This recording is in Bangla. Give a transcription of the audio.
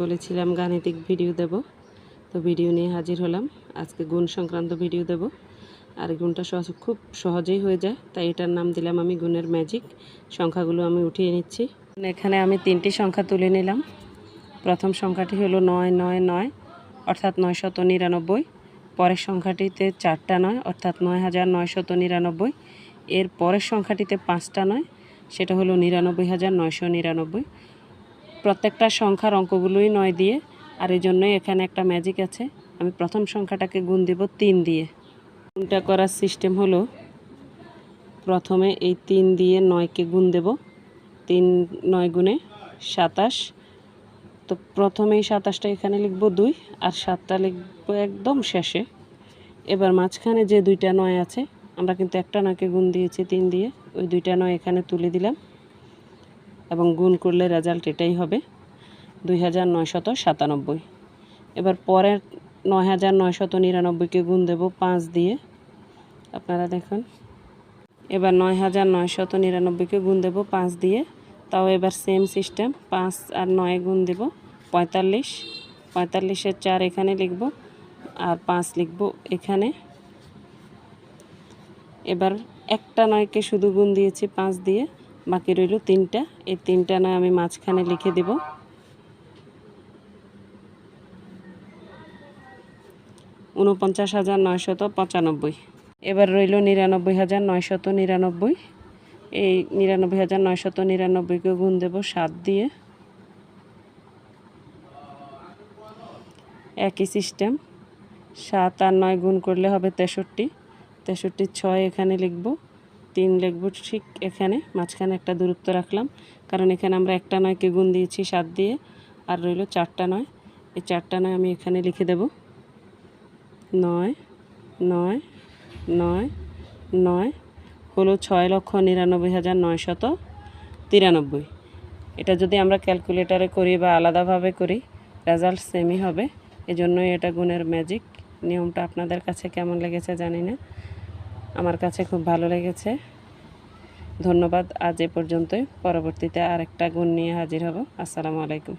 বলেছিলাম গাণিতিক ভিডিও দেব, তো ভিডিও নিয়ে হাজির হলাম। আজকে গুণ সংক্রান্ত ভিডিও দেব। আর গুণটা খুব সহজেই হয়ে যায়, তাই এটার নাম দিলাম আমি গুণের ম্যাজিক। সংখ্যাগুলো আমি উঠিয়ে নিচ্ছি। এখানে আমি 3টি সংখ্যা তুলে নিলাম। প্রথম সংখ্যাটি হলো 999 অর্থাৎ 999। পরের সংখ্যাটিতে 4টা 9 অর্থাৎ 9999। এর পরের সংখ্যাটিতে 5টা 9, সেটা হলো 99999। প্রত্যেকটা সংখ্যার অঙ্কগুলোই 9 দিয়ে, আর এই জন্যই এখানে একটা ম্যাজিক আছে। আমি প্রথম সংখ্যাটাকে গুণ দেব 3 দিয়ে। গুণটা করার সিস্টেম হলো, প্রথমে এই 3 দিয়ে 9কে গুণ দেব। 3 9 গুণে 27। তো প্রথমেই 27টা এখানে লিখব 2, আর 7টা লিখব একদম শেষে। এবার মাঝখানে যে 2টা 9 আছে, আমরা কিন্তু একটা 9কে গুণ দিয়েছি 3 দিয়ে, ওই 2টা 9 এখানে তুলে দিলাম এবং গুণ করলে রেজাল্ট এটাই হবে 2997। এবার পরের 9999কে গুণ দেব 5 দিয়ে। আপনারা দেখুন, এবার 9999কে গুণ দেব 5 দিয়ে। তাও এবার সেম সিস্টেম, 5 আর 9 গুণ দেব 45। 45-এর 4 এখানে লিখব আর 5 লিখব এখানে। এবার একটা 9কে শুধু গুণ দিয়েছি 5 দিয়ে, বাকি রইল 3টা। এই 3টা 9 আমি মাঝখানে লিখে দেব। 49,995। এবার রইল 99,999। এই 99,999কে গুণ দেব 7 দিয়ে। একই সিস্টেম, 7 আর 9 গুণ করলে হবে 63। 63 6 এখানে লিখব, 3 লিখব ঠিক এখানে, মাঝখানে একটা দূরত্ব রাখলাম, কারণ এখানে আমরা একটা 9কে গুণ দিয়েছি 7 দিয়ে, আর রইল 4টা 9। এই 4টা 9 আমি এখানে লিখে দেব। 9 9 9 9 হলো 6,99,993। এটা যদি আমরা ক্যালকুলেটারে করি বা আলাদাভাবে করি, রেজাল্ট সেমই হবে। এজন্যই এটা গুণের ম্যাজিক। নিয়মটা আপনাদের কাছে কেমন লেগেছে জানি না, আমার কাছে খুব ভালো লেগেছে। ধন্যবাদ। আজ এ পর্যন্তই। পরবর্তীতে আরেকটা গুণ নিয়ে হাজির হব। আসসালামু আলাইকুম।